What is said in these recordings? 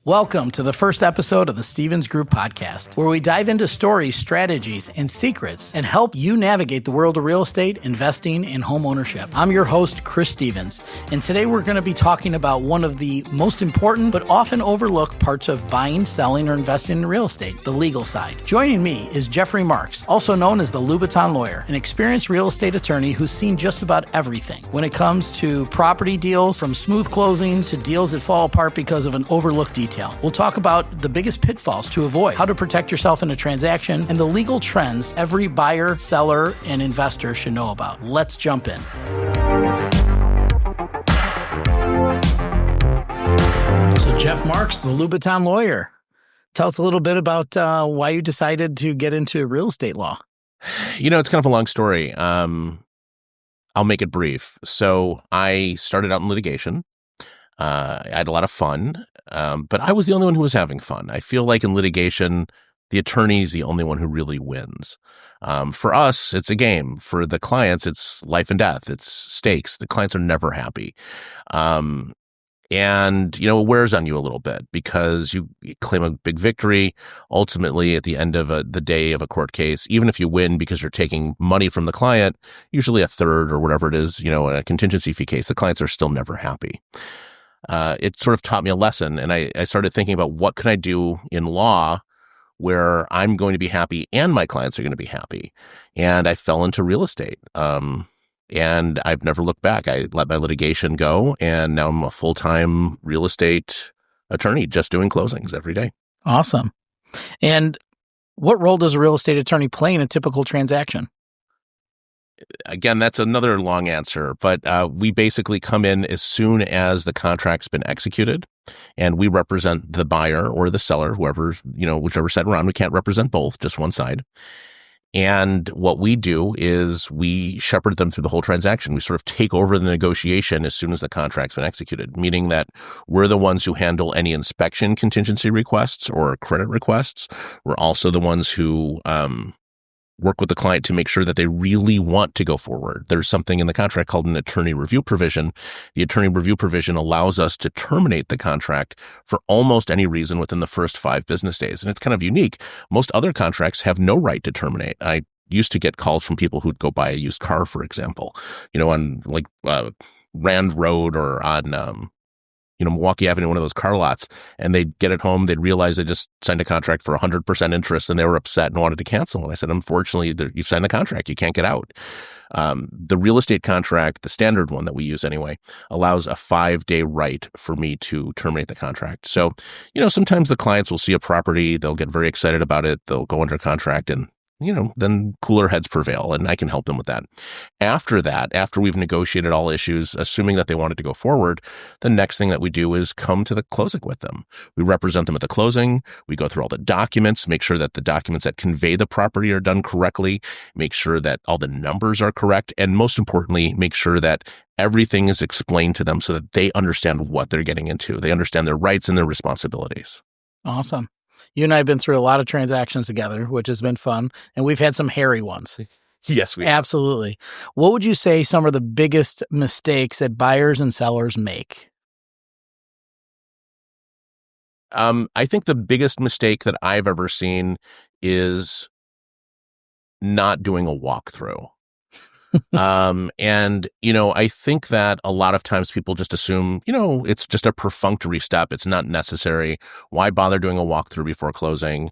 Welcome to the first episode of the Stevens Group podcast, where we dive into stories, strategies, and secrets and help you navigate the world of real estate, investing, and home ownership. I'm your host, Chris Stevens, and today we're going to be talking about one of the most important but often overlooked parts of buying, selling, or investing in real estate, the legal side. Joining me is Jeffrey Marks, also known as the Louboutin Lawyer, an experienced real estate attorney who's seen just about everything when it comes to property deals, from smooth closings to deals that fall apart because of an overlooked detail. We'll talk about the biggest pitfalls to avoid, how to protect yourself in a transaction, and the legal trends every buyer, seller, and investor should know about. Let's jump in. So Jeff Marks, the Louboutin Lawyer. Tell us a little bit about why you decided to get into real estate law. You know, it's kind of a long story. I'll make it brief. So I started out in litigation. I had a lot of fun, but I was the only one who was having fun. I feel like in litigation, the attorney is the only one who really wins. For us, it's a game. For the clients, it's life and death. It's stakes. The clients are never happy. And, you know, it wears on you a little bit because you claim a big victory. Ultimately, at the end of the day of a court case, even if you win because you're taking money from the client, usually a third or whatever it is, you know, in a contingency fee case, the clients are still never happy. It sort of taught me a lesson, and I started thinking about what can I do in law where I'm going to be happy and my clients are going to be happy. And I fell into real estate. And I've never looked back. I let my litigation go, and now I'm a full-time real estate attorney just doing closings every day. Awesome. And what role does a real estate attorney play in a typical transaction? Again, that's another long answer, but we basically come in as soon as the contract's been executed, and we represent the buyer or the seller, whoever's, you know, whichever side we're on. We can't represent both, just one side. And what we do is we shepherd them through the whole transaction. We sort of take over the negotiation as soon as the contract's been executed, meaning that we're the ones who handle any inspection contingency requests or credit requests. We're also the ones who work with the client to make sure that they really want to go forward. There's something in the contract called an attorney review provision. The attorney review provision allows us to terminate the contract for almost any reason within the first 5 business days. And it's kind of unique. Most other contracts have no right to terminate. I used to get calls from people who'd go buy a used car, for example, you know, on like Rand Road or on Milwaukee Avenue, one of those car lots, and they'd get it home, they'd realize they just signed a contract for 100% interest, and they were upset and wanted to cancel. And I said, unfortunately, you've signed the contract. You can't get out. The real estate contract, the standard one that we use anyway, allows a 5-day right for me to terminate the contract. So, you know, sometimes the clients will see a property, they'll get very excited about it, they'll go under contract, and you know, then cooler heads prevail, and I can help them with that. After that, after we've negotiated all issues, assuming that they wanted to go forward, the next thing that we do is come to the closing with them. We represent them at the closing. We go through all the documents, make sure that the documents that convey the property are done correctly, make sure that all the numbers are correct, and most importantly, make sure that everything is explained to them so that they understand what they're getting into. They understand their rights and their responsibilities. Awesome. You and I have been through a lot of transactions together, which has been fun, and we've had some hairy ones. Yes, we have. Absolutely. What would you say some of the biggest mistakes that buyers and sellers make? I think the biggest mistake that I've ever seen is not doing a walkthrough. And, you know, I think that a lot of times people just assume, you know, it's just a perfunctory step. It's not necessary. Why bother doing a walkthrough before closing?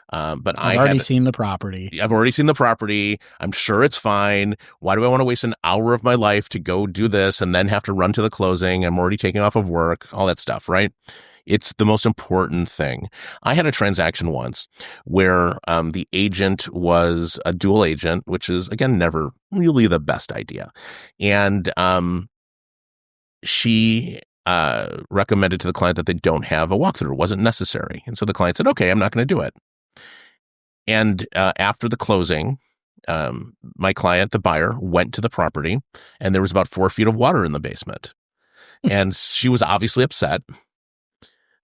But I've already seen the property. I've already seen the property. I'm sure it's fine. Why do I want to waste an hour of my life to go do this and then have to run to the closing? I'm already taking off of work, all that stuff, right? It's the most important thing. I had a transaction once where the agent was a dual agent, which is, again, never really the best idea. And she recommended to the client that they don't have a walkthrough. It wasn't necessary. And so the client said, okay, I'm not going to do it. And after the closing, my client, the buyer, went to the property, and there was about 4 feet of water in the basement. And she was obviously upset.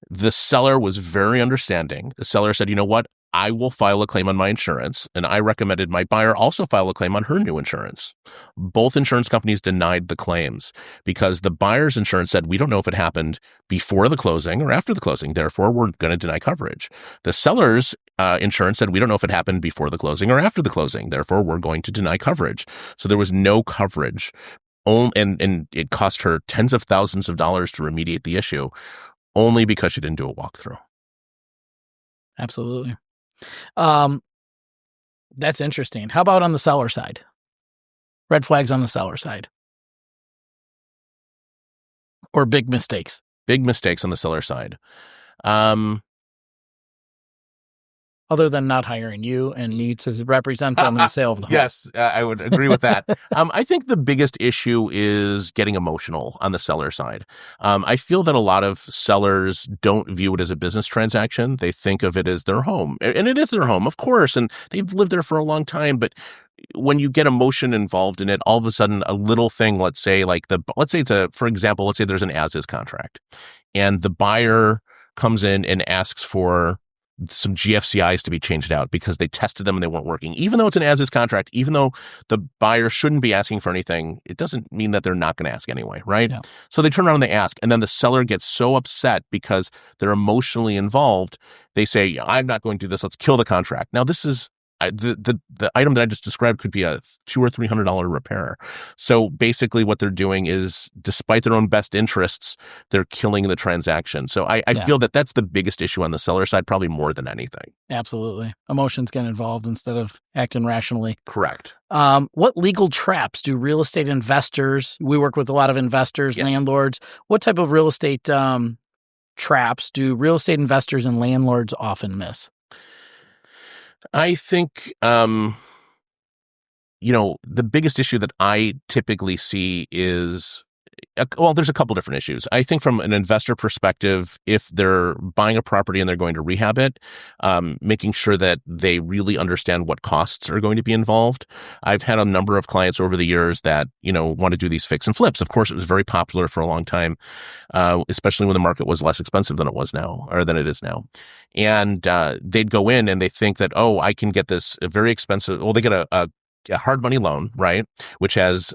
The seller was very understanding. The seller said, you know what? I will file a claim on my insurance, and I recommended my buyer also file a claim on her new insurance. Both insurance companies denied the claims because the buyer's insurance said, we don't know if it happened before the closing or after the closing. Therefore, we're going to deny coverage. The seller's insurance said, we don't know if it happened before the closing or after the closing. Therefore, we're going to deny coverage. So there was no coverage. And it cost her tens of thousands of dollars to remediate the issue only because she didn't do a walkthrough. Absolutely. That's interesting. How about on the seller side? Red flags on the seller side. Or big mistakes? Big mistakes on the seller side. Other than not hiring you and me to represent them in the sale of the home. Yes, I would agree with that. I think the biggest issue is getting emotional on the seller side. I feel that a lot of sellers don't view it as a business transaction. They think of it as their home. And it is their home, of course, and they've lived there for a long time. But when you get emotion involved in it, all of a sudden a little thing, let's say for example, let's say there's an as-is contract and the buyer comes in and asks for some GFCIs to be changed out because they tested them and they weren't working. Even though it's an as-is contract, even though the buyer shouldn't be asking for anything, it doesn't mean that they're not going to ask anyway, right? Yeah. So they turn around and they ask, and then the seller gets so upset because they're emotionally involved. They say, I'm not going to do this. Let's kill the contract. Now, this is the item that I just described could be a $200 or $300 repair. So basically what they're doing is, despite their own best interests, they're killing the transaction. So I feel that that's the biggest issue on the seller side, probably more than anything. Absolutely. Emotions get involved instead of acting rationally. Correct. What legal traps do real estate investors, we work with a lot of investors, landlords, what type of real estate traps do real estate investors and landlords often miss? I think, the biggest issue that I typically see is, there's a couple different issues. I think from an investor perspective, if they're buying a property and they're going to rehab it, making sure that they really understand what costs are going to be involved. I've had a number of clients over the years that, want to do these fix and flips. Of course, it was very popular for a long time, especially when the market was less expensive than it was now, or than it is now. And they'd go in and they think that, I can get this very expensive. Well, they get a hard money loan, right? Which has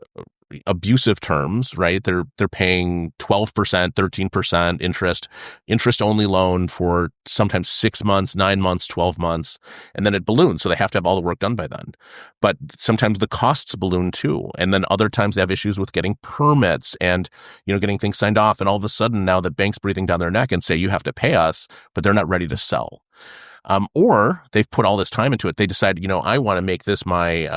abusive terms, right? They're paying 12%, 13% interest only loan for sometimes 6 months, 9 months, 12 months, and then it balloons. So they have to have all the work done by then. But sometimes the costs balloon too. And then other times they have issues with getting permits and, getting things signed off. And all of a sudden now the bank's breathing down their neck and say, you have to pay us, but they're not ready to sell. Or they've put all this time into it. They decide, I want to make this my,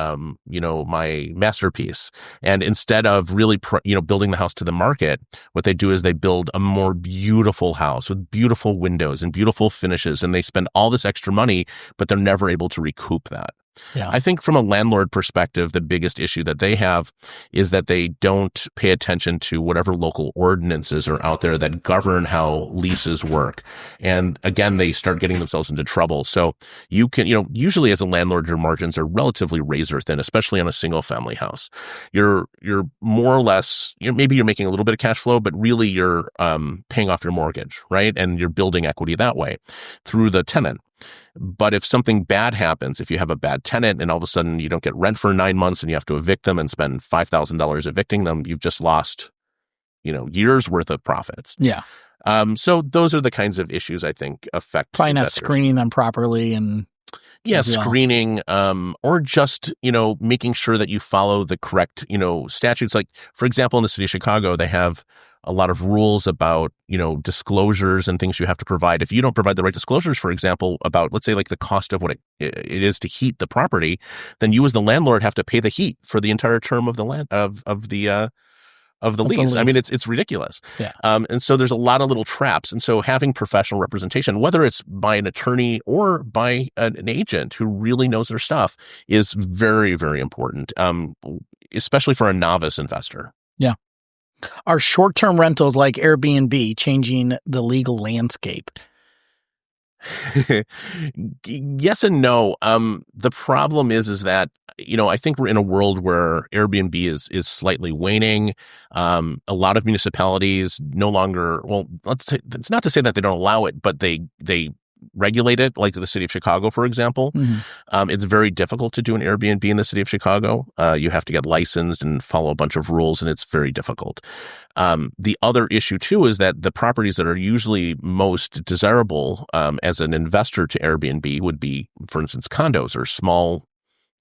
my masterpiece. And instead of really, building the house to the market, what they do is they build a more beautiful house with beautiful windows and beautiful finishes. And they spend all this extra money, but they're never able to recoup that. Yeah. I think from a landlord perspective, the biggest issue that they have is that they don't pay attention to whatever local ordinances are out there that govern how leases work. And again, they start getting themselves into trouble. So you can, usually as a landlord, your margins are relatively razor thin, especially on a single family house. You're more or less, maybe you're making a little bit of cash flow, but really you're paying off your mortgage, right? And you're building equity that way through the tenant. But if something bad happens, if you have a bad tenant and all of a sudden you don't get rent for 9 months and you have to evict them and spend $5,000 evicting them, you've just lost, years worth of profits. Yeah. So those are the kinds of issues I think affect probably investors. Not screening them properly and screening, or just, making sure that you follow the correct, statutes. Like, for example, in the city of Chicago, they have a lot of rules about, disclosures and things you have to provide. If you don't provide the right disclosures, for example, about, let's say, like the cost of what it is to heat the property, then you as the landlord have to pay the heat for the entire term of the lease. I mean, it's ridiculous. Yeah. And so there's a lot of little traps. And so having professional representation, whether it's by an attorney or by an agent who really knows their stuff, is very, very important, especially for a novice investor. Yeah. Are short-term rentals like Airbnb changing the legal landscape? Yes and no. The problem is that, I think we're in a world where Airbnb is slightly waning. A lot of municipalities no longer, it's not to say that they don't allow it, but they regulated, like the city of Chicago, for example. It's very difficult to do an Airbnb in the city of Chicago. You have to get licensed and follow a bunch of rules, and it's very difficult. The other issue, too, is that the properties that are usually most desirable as an investor to Airbnb would be, for instance, condos or small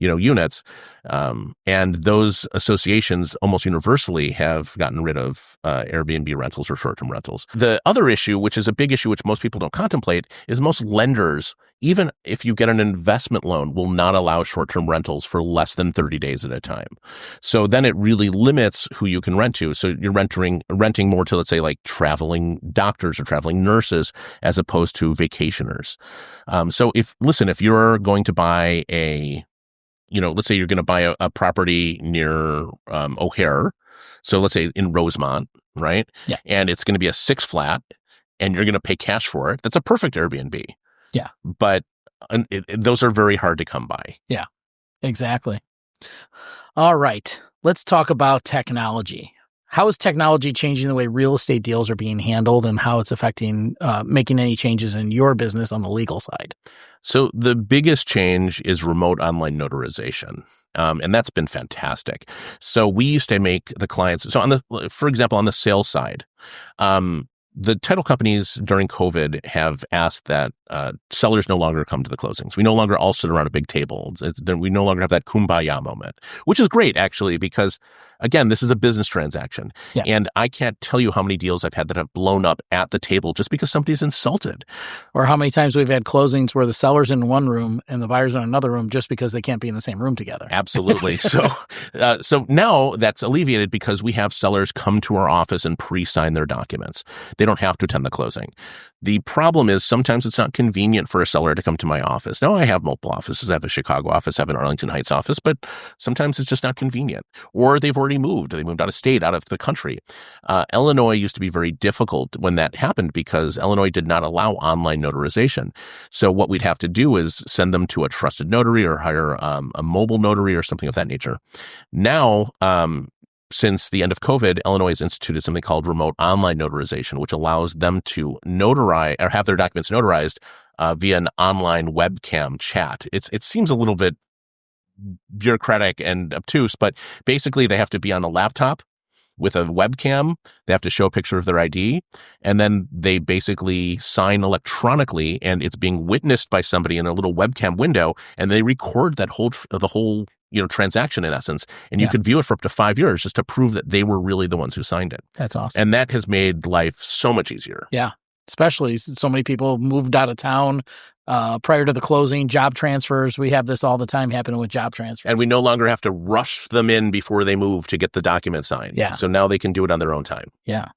units. And those associations almost universally have gotten rid of Airbnb rentals or short-term rentals. The other issue, which is a big issue, which most people don't contemplate, is most lenders, even if you get an investment loan, will not allow short-term rentals for less than 30 days at a time. So then it really limits who you can rent to. So you're renting more to, let's say, like traveling doctors or traveling nurses as opposed to vacationers. So if you're going to buy let's say you're going to buy a property near O'Hare. So let's say in Rosemont, right? Yeah. And it's going to be a 6-flat and you're going to pay cash for it. That's a perfect Airbnb. Yeah. But those are very hard to come by. Yeah, exactly. All right. Let's talk about technology. How is technology changing the way real estate deals are being handled and how it's affecting making any changes in your business on the legal side? So the biggest change is remote online notarization. And that's been fantastic. So we used to make the clients, for example, on the sales side, the title companies during COVID have asked that sellers no longer come to the closings. We no longer all sit around a big table. We no longer have that kumbaya moment, which is great, actually, because, again, this is a business transaction. Yeah. And I can't tell you how many deals I've had that have blown up at the table just because somebody's insulted. Or how many times we've had closings where the seller's in one room and the buyer's in another room just because they can't be in the same room together. Absolutely. So now that's alleviated because we have sellers come to our office and pre-sign their documents. They don't have to attend the closing. The problem is sometimes it's not convenient for a seller to come to my office. Now, I have multiple offices. I have a Chicago office, I have an Arlington Heights office, but sometimes it's just not convenient. Or they've already moved. They moved out of state, out of the country. Illinois used to be very difficult when that happened because Illinois did not allow online notarization. So what we'd have to do is send them to a trusted notary or hire a mobile notary or something of that nature. Now, since the end of COVID, Illinois has instituted something called remote online notarization, which allows them to notarize or have their documents notarized via an online webcam chat. It seems a little bit bureaucratic and obtuse, but basically they have to be on a laptop with a webcam. They have to show a picture of their ID, and then they basically sign electronically, and it's being witnessed by somebody in a little webcam window, and they record the whole transaction in essence, and you could view it for up to 5 years just to prove that they were really the ones who signed it. That's awesome. And that has made life so much easier. Yeah. Especially so many people moved out of town prior to the closing, job transfers. We have this all the time happening with job transfers. And we no longer have to rush them in before they move to get the document signed. Yeah. So now they can do it on their own time. Yeah.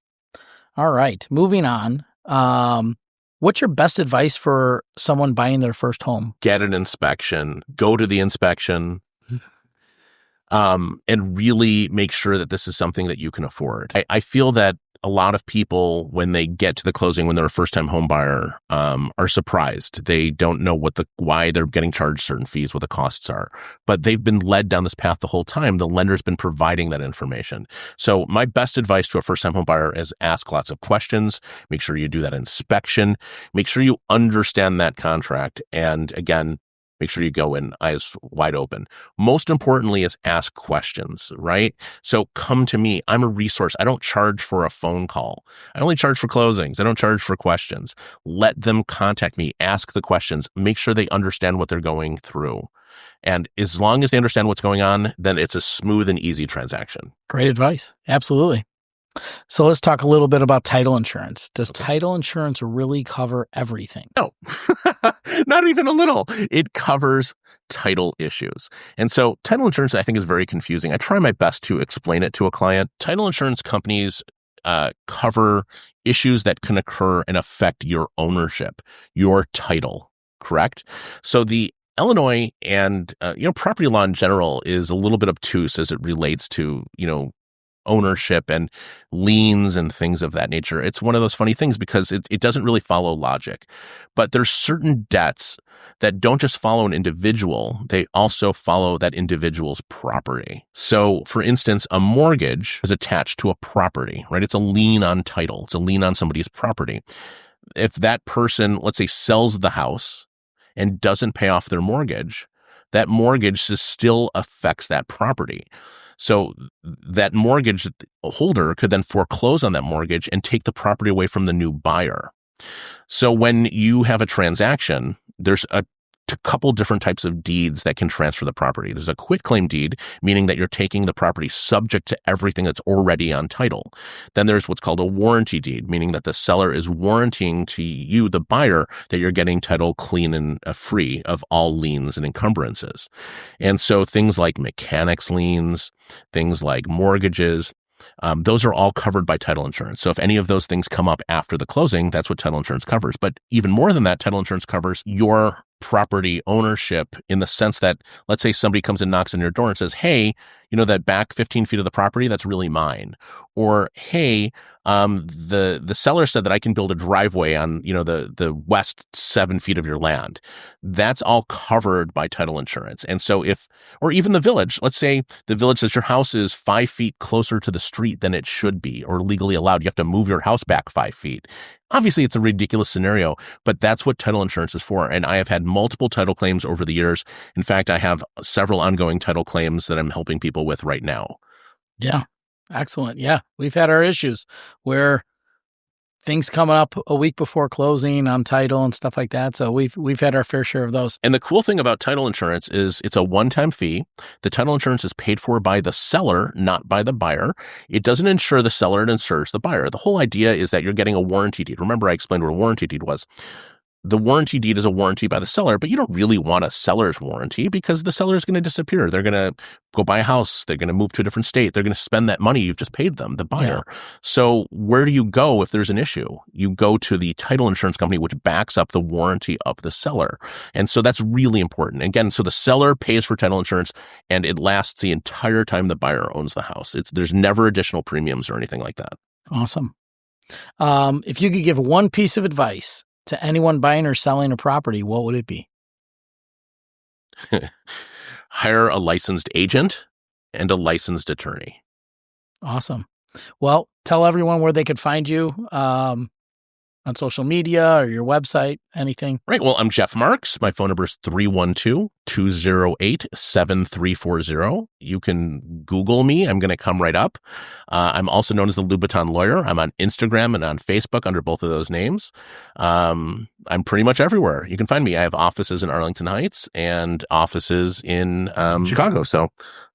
All right. Moving on. What's your best advice for someone buying their first home? Get an inspection. Go to the inspection. And really make sure that this is something that you can afford. I feel that a lot of people, when they get to the closing, when they're a first-time home buyer, are surprised. They don't know why they're getting charged certain fees, what the costs are. But they've been led down this path the whole time. The lender's been providing that information. So my best advice to a first-time home buyer is ask lots of questions. Make sure you do that inspection. Make sure you understand that contract. And again, make sure you go in eyes wide open. Most importantly is ask questions, right? So come to me. I'm a resource. I don't charge for a phone call. I only charge for closings. I don't charge for questions. Let them contact me. Ask the questions. Make sure they understand what they're going through. And as long as they understand what's going on, then it's a smooth and easy transaction. Great advice. Absolutely. So let's talk a little bit about title insurance. Does title insurance really cover everything? No, not even a little. It covers title issues. And so title insurance, I think, is very confusing. I try my best to explain it to a client. Title insurance companies cover issues that can occur and affect your ownership, your title, correct? So the Illinois and, property law in general is a little bit obtuse as it relates to, ownership and liens and things of that nature. It's one of those funny things because it doesn't really follow logic. But there's certain debts that don't just follow an individual, they also follow that individual's property. So, for instance, a mortgage is attached to a property, right? It's a lien on title. It's a lien on somebody's property. if that person, let's say, sells the house and doesn't pay off their mortgage, that mortgage still affects that property. So that mortgage holder could then foreclose on that mortgage and take the property away from the new buyer. So when you have a transaction, there's a couple different types of deeds that can transfer the property. There's a quitclaim deed, meaning that you're taking the property subject to everything that's already on title. Then there's what's called a warranty deed, meaning that the seller is warranting to you, the buyer, that you're getting title clean and free of all liens and encumbrances. And so things like mechanics liens, things like mortgages, those are all covered by title insurance. So if any of those things come up after the closing, that's what title insurance covers. But even more than that, title insurance covers your property ownership in the sense that, let's say somebody comes and knocks on your door and says, hey, that back 15 feet of the property, that's really mine. Or, hey, the seller said that I can build a driveway on, the west 7 feet of your land. That's all covered by title insurance. And so or even the village, let's say the village says your house is 5 feet closer to the street than it should be or legally allowed. You have to move your house back 5 feet. Obviously, it's a ridiculous scenario, but that's what title insurance is for. And I have had multiple title claims over the years. In fact, I have several ongoing title claims that I'm helping people with right now. Yeah. Excellent. Yeah. We've had our issues where things coming up a week before closing on title and stuff like that. So we've had our fair share of those. And the cool thing about title insurance is it's a one-time fee. The title insurance is paid for by the seller, not by the buyer. It doesn't insure the seller, it insures the buyer. The whole idea is that you're getting a warranty deed. Remember, I explained what a warranty deed was. The warranty deed is a warranty by the seller, but you don't really want a seller's warranty because the seller is going to disappear. They're going to go buy a house. They're going to move to a different state. They're going to spend that money you've just paid them, the buyer. Yeah. So where do you go if there's an issue? You go to the title insurance company, which backs up the warranty of the seller. And so that's really important. Again, so the seller pays for title insurance and it lasts the entire time the buyer owns the house. There's never additional premiums or anything like that. Awesome. If you could give one piece of advice to anyone buying or selling a property, what would it be? Hire a licensed agent and a licensed attorney. Awesome. Well, tell everyone where they could find you on social media or your website, anything. Right. Well, I'm Jeff Marks. My phone number is 312-208-7340. You can Google me. I'm going to come right up. I'm also known as the Louboutin Lawyer. I'm on Instagram and on Facebook under both of those names. I'm pretty much everywhere. You can find me. I have offices in Arlington Heights and offices in Chicago. So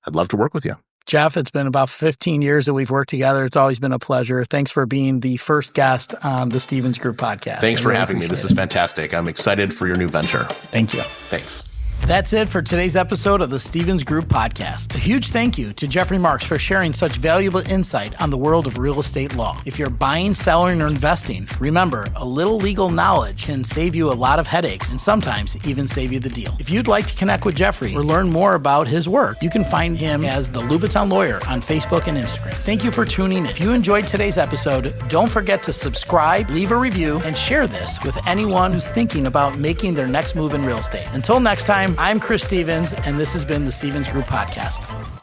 I'd love to work with you. Jeff, it's been about 15 years that we've worked together. It's always been a pleasure. Thanks for being the first guest on the Stevens Group podcast. Thanks for having me. This is fantastic. I'm excited for your new venture. Thank you. Thanks. That's it for today's episode of the Stevens Group podcast. A huge thank you to Jeffrey Marks for sharing such valuable insight on the world of real estate law. If you're buying, selling, or investing, remember, a little legal knowledge can save you a lot of headaches and sometimes even save you the deal. If you'd like to connect with Jeffrey or learn more about his work, you can find him as the Louboutin Lawyer on Facebook and Instagram. Thank you for tuning in. If you enjoyed today's episode, don't forget to subscribe, leave a review, and share this with anyone who's thinking about making their next move in real estate. Until next time, I'm Chris Stevens, and this has been the Stevens Group Podcast.